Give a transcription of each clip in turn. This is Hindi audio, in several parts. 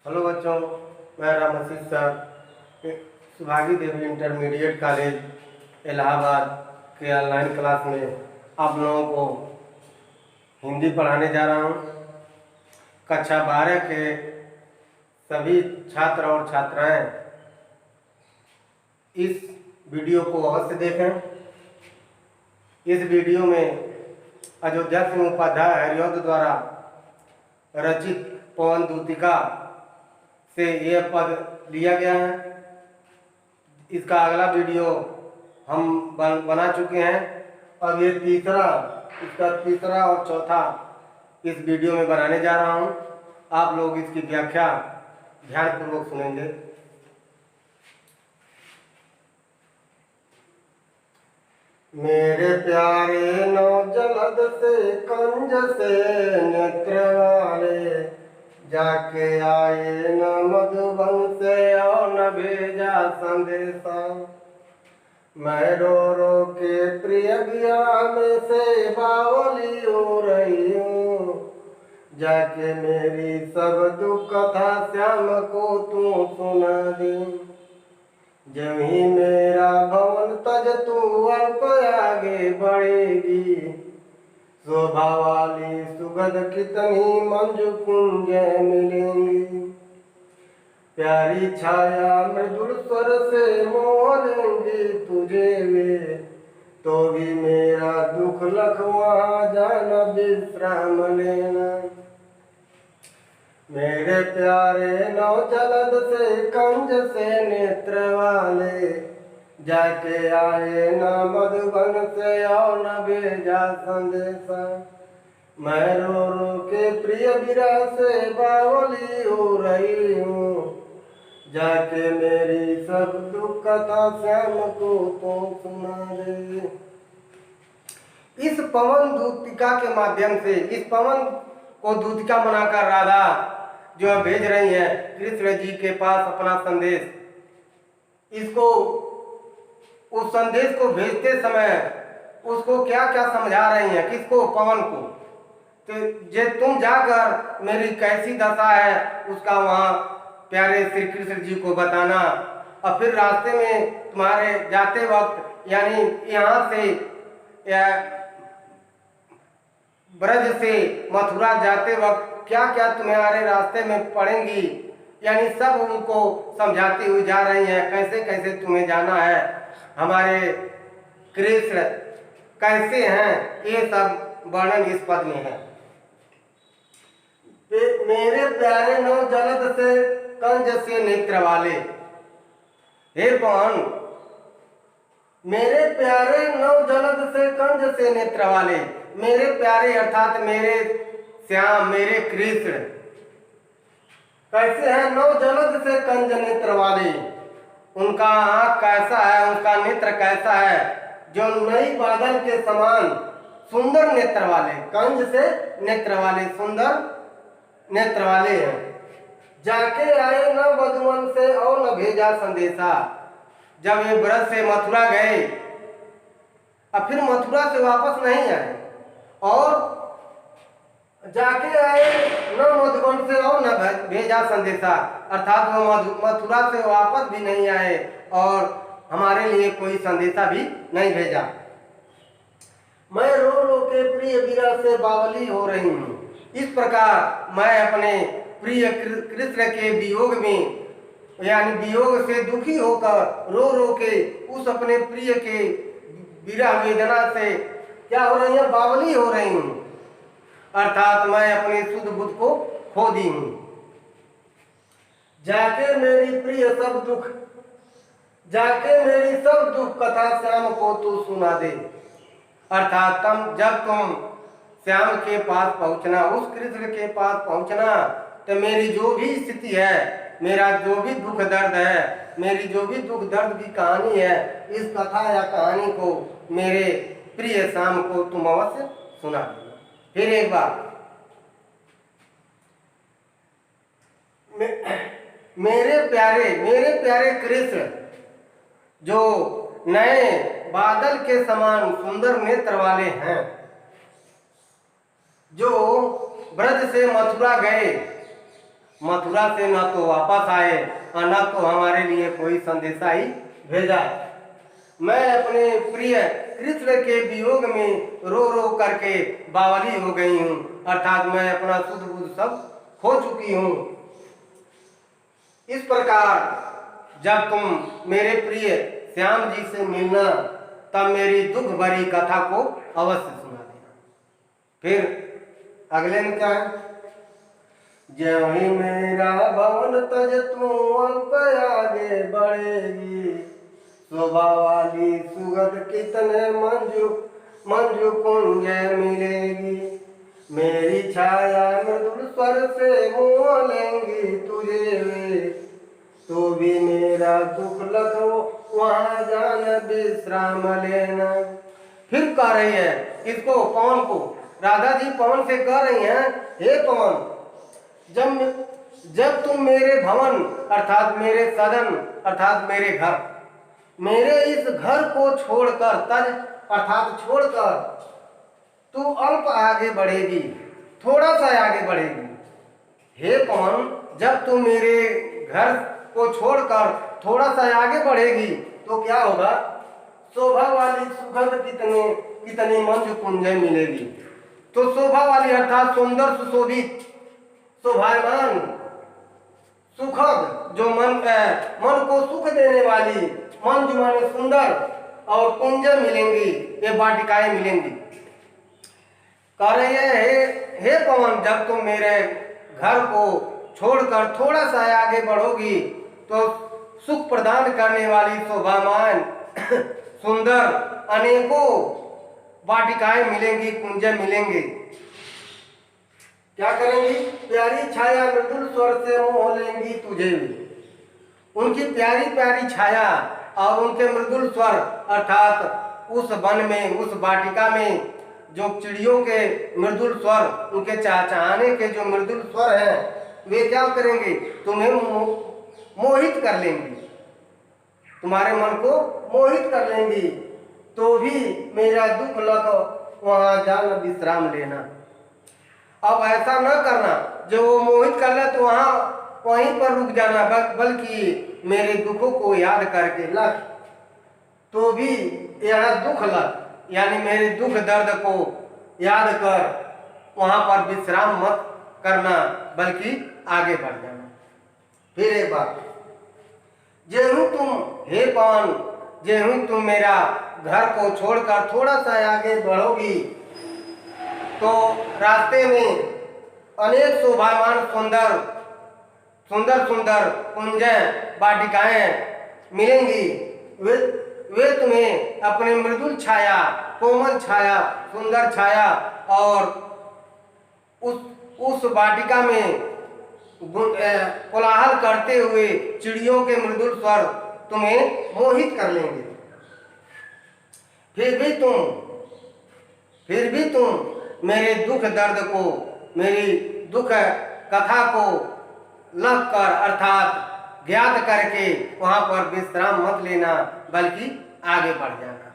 हेलो बच्चों, मैं राम आशीष सर सुभागी देवी इंटरमीडिएट कॉलेज इलाहाबाद के ऑनलाइन क्लास में आप लोगों को हिंदी पढ़ाने जा रहा हूँ। कक्षा 12 के सभी छात्र और छात्राएं इस वीडियो को अवश्य देखें। इस वीडियो में अयोध्या सिंह उपाध्याय हरिऔध द्वारा रचित पवन दूतिका से यह पद लिया गया है। इसका अगला वीडियो हम बना चुके हैं। अब ये इसका तीसरा और चौथा इस वीडियो में बनाने जा रहा हूँ। आप लोग इसकी व्याख्या ध्यानपूर्वक सुनेंगे। मेरे प्यारे नौजलद से कंज से नेत्र वाले, जाके आए न मधुबन से और न भेजा संदेशा। मैं रो रो के प्रिय गिया में से बावली हो रही हूँ, जाके मेरी सब दुख कथा श्याम को तू सुना दी। जब ही मेरा भवन तज तू अल्प आगे बढ़ेगी, शोभा वाली सुगंध कितनी मंजू कुंज मिलेंगी। प्यारी छाया मृदुल स्वर से मोह लेंगी तुझे वे, तो भी मेरा दुख लख वहाँ जाना विश्राम लेना। मेरे प्यारे नौजलद से कंज से नेत्र वाले, जाके आए न मधुबन से और न भेजा संदेशा। मैं रो रो के प्रिय बिरा से बावली हो रही हूँ, जाके मेरी सब दुख कथा श्याम को तो सुना दे। इस पवन दूतिका के माध्यम से, इस पवन को दूतिका बनाकर राधा जो भेज रही है कृष्ण जी के पास अपना संदेश, इसको उस संदेश को भेजते समय उसको क्या क्या समझा रही हैं, किसको? पवन को। तो जे तुम जाकर मेरी कैसी दशा है उसका वहाँ प्यारे श्री कृष्ण जी को बताना, और फिर रास्ते में तुम्हारे जाते वक्त यानी यहाँ से या ब्रज से मथुरा जाते वक्त क्या क्या तुम्हारे रास्ते में पड़ेंगी, यानी सब उनको समझाती हुई जा रही हैं कैसे कैसे तुम्हें जाना है, हमारे कृष्ण कैसे हैं, ये सब वर्णन इस पद में है। मेरे प्यारे नौजलद से कंज से नेत्र वाले, हे पवन मेरे प्यारे नवजलद से कंज से नेत्र वाले, मेरे प्यारे अर्थात मेरे श्याम मेरे कृष्ण कैसे हैं? नवजलद से कंज नेत्र वाले, उनका आँख कैसा है, उनका नेत्र कैसा है, जो नई बादल के समान सुंदर नेत्र वाले, कंज से नेत्र वाले सुंदर नेत्र वाले हैं। जाके आए न मधुबन से और न भेजा संदेशा, जब ये ब्रज से मथुरा गए और फिर मथुरा से वापस नहीं आए, और जाके आए न मधुबन से और न भेजा संदेशा, अर्थात वो मथुरा से वापस भी नहीं आए और हमारे लिए कोई संदेशा भी नहीं भेजा। मैं रो रो के प्रिय बिरा से बावली हो रही हूँ, इस प्रकार मैं अपने प्रिय कृष्ण के वियोग में यानी वियोग से दुखी होकर रो रो के उस अपने प्रिय के विरह वेदना से क्या हो रही है? बावली हो रही हूँ, अर्थात मैं अपने शुद्ध बुद्ध को खो दी हूँ। जाके मेरी प्रिय सब दुख, जाके मेरी सब दुख कथा श्याम को तू सुना दे, अर्थात जब तुम श्याम के पास पहुँचना, उस कृष्ण के पास पहुँचना, तो मेरी जो भी स्थिति है, मेरा जो भी दुख दर्द है, मेरी जो भी दुख दर्द की कहानी है, इस कथा या कहानी को मेरे प्रिय श्याम को तुम अवश्य सुना देना। फिर एक बार, मेरे प्यारे कृष्ण जो नए बादल के समान सुंदर नेत्र वाले हैं, जो ब्रज से मथुरा गए मथुरा से न तो वापस आए और न तो हमारे लिए कोई संदेशा ही भेजा। मैं अपने प्रिय कृष्ण के वियोग में रो रो करके बावली हो गई हूँ, अर्थात मैं अपना सुध बुध सब खो चुकी हूँ। इस प्रकार जब तुम मेरे प्रिय श्याम जी से मिलना तब मेरी दुख भरी कथा को अवश्य सुना देना। फिर अगले में क्या है? ज्यों ही मेरा भवन तज तू अल्प आगे बढ़ेगी, शोभा वाली सुगंध कितने मंजू मंजू कुंज मिलेगी। मेरी छाया मृदुल स्वर से मोह लेंगी तुझे वे, तो भी मेरा दुख लखो वहाँ जान विश्राम लेना। फिर कह रही है इसको, पवन को, राधा जी पवन से कह रही हैं, हे पवन, जब तुम मेरे भवन अर्थात मेरे सदन अर्थात मेरे घर, मेरे इस घर को छोड़कर, तज अर्थात छोड़कर तू अल्प आगे बढ़ेगी, थोड़ा सा आगे बढ़ेगी। हे पवन, जब तू मेरे घर को छोड़कर थोड़ा सा आगे बढ़ेगी तो क्या होगा? शोभा वाली सुगंध कितनी मंजू कुंज मिलेगी। तो शोभा वाली अर्थात सुंदर, सुशोभित, शोभायमान, सुखद, जो मन को सुख देने वाली, मंजू माने सुंदर, और कुंज मिलेंगी, ये वाटिकाएं मिलेंगी। कह रही है हे पवन, जब तुम मेरे घर को छोड़कर थोड़ा सा आगे बढ़ोगी तो सुख प्रदान करने वाली, शोभामान, सुंदर अनेकों वाटिकाएं मिलेंगी, कुंज मिलेंगे। क्या करेंगी? प्यारी छाया मृदुल स्वर से मोह लेंगी तुझे। उनकी प्यारी प्यारी छाया और उनके मृदुल स्वर अर्थात उस वन में, उस वाटिका में जो चिड़ियों के मृदुल स्वर, उनके चहचहाने के जो मृदुल स्वर हैं, वे क्या करेंगे? तुम्हें मोहित कर लेंगी, तुम्हारे मन को मोहित कर लेंगी। तो भी मेरा दुख लग वहाँ जाना विश्राम लेना। अब ऐसा न करना जो वो मोहित कर ले तो वहीं पर रुक जाना, बल्कि मेरे दुखों को याद करके लग, तो भी यहाँ दुख लग, यानी मेरे दुख दर्द को याद कर वहां पर विश्राम मत करना, बल्कि आगे बढ़ जाना। फिर एक बात, जेहू तुम, हे पवन, जेहू तुम मेरा घर को छोड़कर थोड़ा सा आगे बढ़ोगी तो रास्ते में अनेक शोभायमान, सुंदर सुंदर सुंदर कुंज, वाटिकाएं मिलेंगी। वे तुम्हें अपने मृदुल छाया, कोमल छाया, सुंदर छाया और उस वाटिका में कोलाहल करते हुए चिड़ियों के मृदुल स्वर तुम्हें मोहित कर लेंगे। फिर भी तुम मेरे दुख दर्द को, मेरी दुख कथा को लग कर अर्थात ज्ञात करके वहां पर विश्राम मत लेना, बल्कि आगे बढ़ जाना।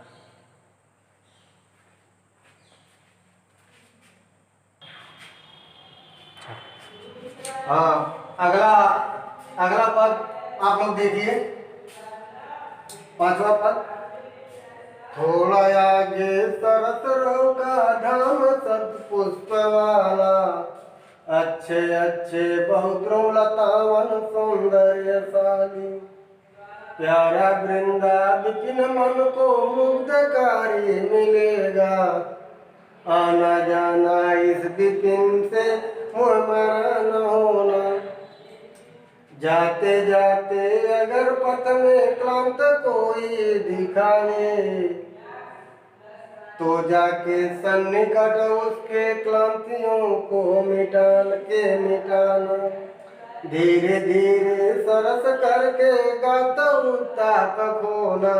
हाँ, अगला पद आप लोग देखिए, 5वां पद। थोड़ा आगे सरसरों का धाम सतपुष्प वाला, अच्छे अच्छे बहुद्रों लतावन सौंदर्यशाली, प्यारा वृंदा विपिन मन को मुग्धकारी मिलेगा, आना जाना इस विपिन से मुहमरा न होना, जाते जाते अगर पथ में क्लांत कोई दिखाए तो जाके सन्निकट उसके क्लांतियों को मिटाना, धीरे धीरे सरस करके गाता उताप खोना,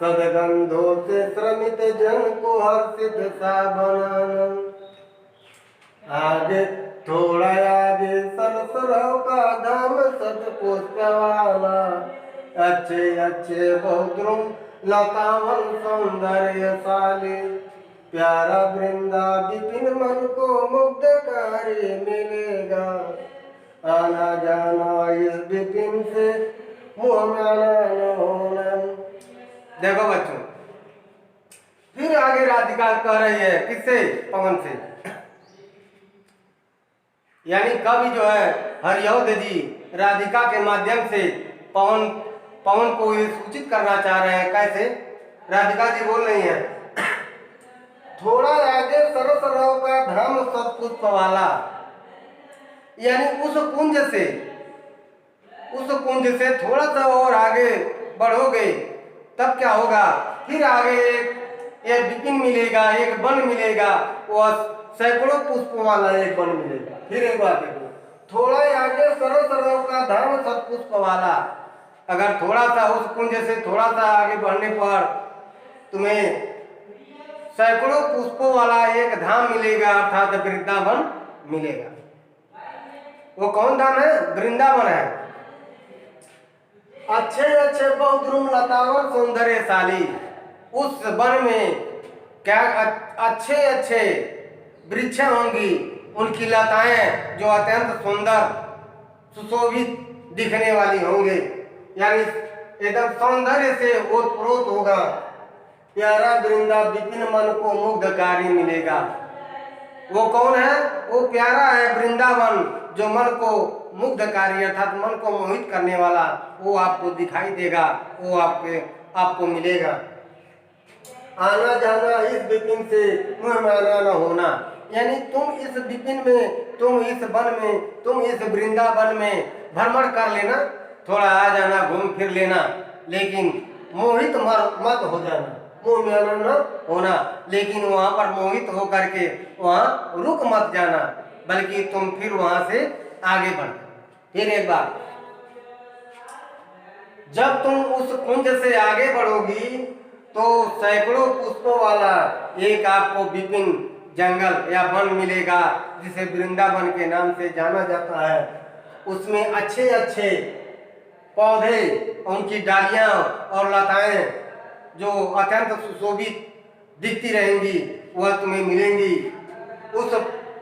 सदगंधों से श्रमित जन को हर्षित सा बनाना। आगे थोड़ा आगे सरसरों का धाम सतपुष्प वाला, अच्छे अच्छे बहुद्रुम लतावन सौंदर्यशाली, प्यारा वृंदा विपिन मन को मुग्धकारी मिलेगा, आना जाना इस विपिन से मुँह माना न होना। देखो बच्चों, फिर आगे राधिका कह रही है किससे? पवन से। यानी कवि जो है हरिऔध जी राधिका के माध्यम से पवन पवन को ये सूचित करना चाह रहे हैं। कैसे? राधिका जी बोल रही हैं, थोड़ा आगे सरस रव का धाम सतपुष्प वाला। यानी उस कुंज से थोड़ा सा और आगे बढ़ोगे तब क्या होगा? फिर आगे एक विपिन मिलेगा, एक वन मिलेगा, वह सैकड़ों पुष्पों वाला एक वन मिलेगा। फिर एक बात देखो, थोड़ा आगे सरस रव का धाम सतपुष्प वाला। अगर थोड़ा सा उस कुंज से थोड़ा सा आगे बढ़ने पर तुम्हें सैकड़ों पुष्पों वाला एक धाम मिलेगा, अर्थात वृंदावन मिलेगा। वो कौन धाम है? वृंदावन है। अच्छे अच्छे बहुद्रुम लतावन सौंदर्यशाली, उस वन में क्या अच्छे अच्छे वृक्ष होंगी, उनकी लताएं जो अत्यंत सुंदर सुशोभित दिखने वाली होंगे, यानी एकदम सौंदर्य से ओतप्रोत होगा। प्यारा वृंदा विपिन मन को मुग्धकारी मिलेगा। वो कौन है? वो प्यारा है वृंदावन जो मन को मुग्धकारी अर्थात मन को मोहित करने वाला, वो आपको दिखाई देगा, वो आपको मिलेगा। आना जाना इस विपिन से मुँह माना न होना। यानी तुम इस विपिन में, तुम इस वन में, तुम इस वृंदावन में भ्रमण कर लेना, थोड़ा आ जाना, घूम फिर लेना, लेकिन मोहित मत हो जाना, मुँह माना न होना। लेकिन वहाँ पर मोहित होकर के वहाँ रुक मत जाना, बल्कि तुम फिर वहाँ से आगे बढ़। फिर एक बार, जब तुम उस कुंज से आगे बढ़ोगी तो सैकड़ों पुष्पों वाला एक आपको विपिन जंगल या वन मिलेगा, जिसे वृंदावन के नाम से जाना जाता है। उसमें अच्छे अच्छे पौधे, उनकी डालियां और लताएं जो अत्यंत सुशोभित दिखती रहेंगी, वह तुम्हें मिलेंगी।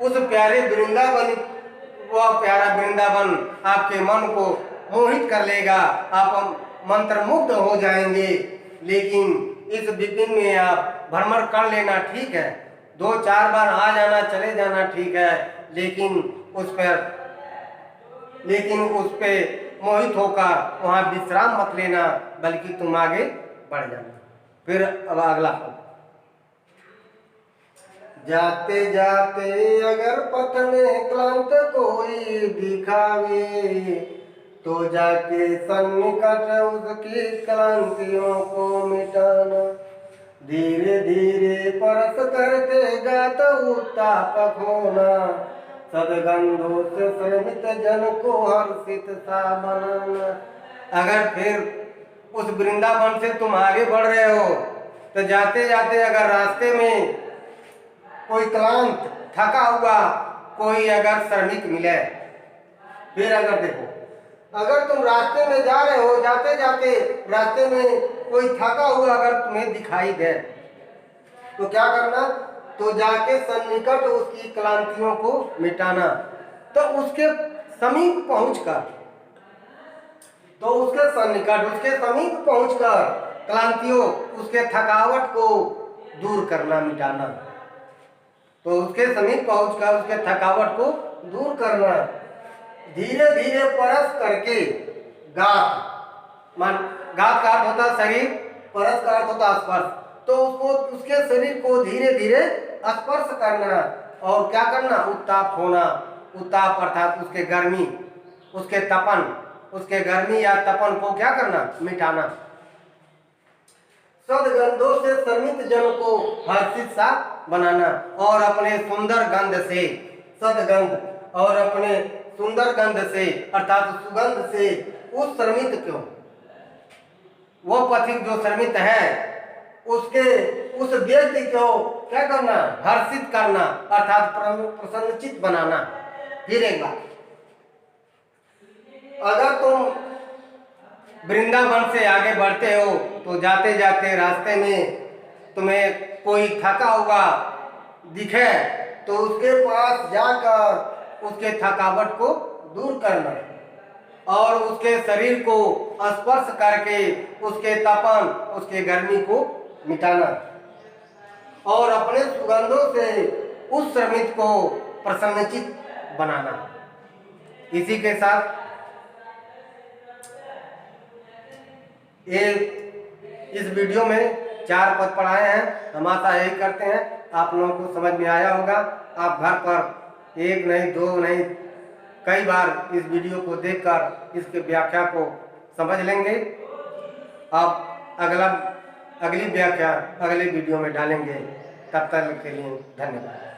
उस प्यारे वृंदावन, वह प्यारा वृंदावन आपके मन को मोहित कर लेगा, आप मंत्रमुग्ध हो जाएंगे। लेकिन इस विपिन में आप भ्रमण कर लेना ठीक है, 2-4 बार आ जाना चले जाना ठीक है, लेकिन उस पे मोहित होकर वहाँ विश्राम मत लेना, बल्कि तुम आगे बढ़ जाना। फिर अब अगला, जाते जाते अगर पथ में क्लांत कोई दिखावे, तो जाके सन्निकट उसकी क्लांतियों को मिटाना। धीरे धीरे परस करते गात उत्तापक होना, सदगंधों से श्रमित जन को हर्षित सा बनाना। अगर फिर उस वृंदावन से तुम आगे बढ़ रहे हो तो जाते जाते अगर रास्ते में कोई क्लांत, थका हुआ कोई अगर श्रमिक मिले, फिर अगर देखो, अगर तुम रास्ते में जा रहे हो, जाते जाते रास्ते में कोई थका हुआ अगर तुम्हें दिखाई दे, तो क्या करना? तो जाके सन्निकट उसकी क्लांतियों को मिटाना। तो उसके समीप पहुंचकर, उसके समीप पहुंचकर क्लांतियों, उसके थकावट को दूर करना, मिटाना। तो उसके समीप पहुंचकर उसके थकावट को दूर करना। धीरे धीरे परस करके, गात का अर्थ होता शरीर, परस का अर्थ होता स्पर्श। तो उसके शरीर को धीरे धीरे स्पर्श करना और क्या करना? उत्ताप होना। उत्ताप अर्थात उसके गर्मी, उसके तपन, उसके गर्मी या तपन को क्या करना? मिटाना। सदगंधों से श्रमित जन को हर्षित सा बनाना और अपने सुंदर गंध से, सदगंध और अपने सुंदर गंध से अर्थात सुगंध से उस श्रमित को, वो पथिक जो श्रमित है, उस व्यक्ति को क्या करना? हर्षित करना अर्थात प्रसन्नचित बनाना। फिर एक बार, अगर तुम वृंदावन से आगे बढ़ते हो तो जाते जाते रास्ते में तुम्हें कोई थका हुआ दिखे तो उसके पास जाकर उसके थकावट को दूर करना और उसके शरीर को स्पर्श करके उसके तपन, उसके गर्मी को मिटाना और अपने सुगंधों से उस श्रमिक को प्रसन्नचित बनाना। इसी के साथ ये इस वीडियो में 4 पद पढ़ाए हैं। हम आशा यही करते हैं आप लोगों को समझ में आया होगा। आप घर पर एक नहीं, दो नहीं, कई बार इस वीडियो को देखकर इसके व्याख्या को समझ लेंगे। अब अगली व्याख्या अगले वीडियो में डालेंगे। तब तक के लिए धन्यवाद।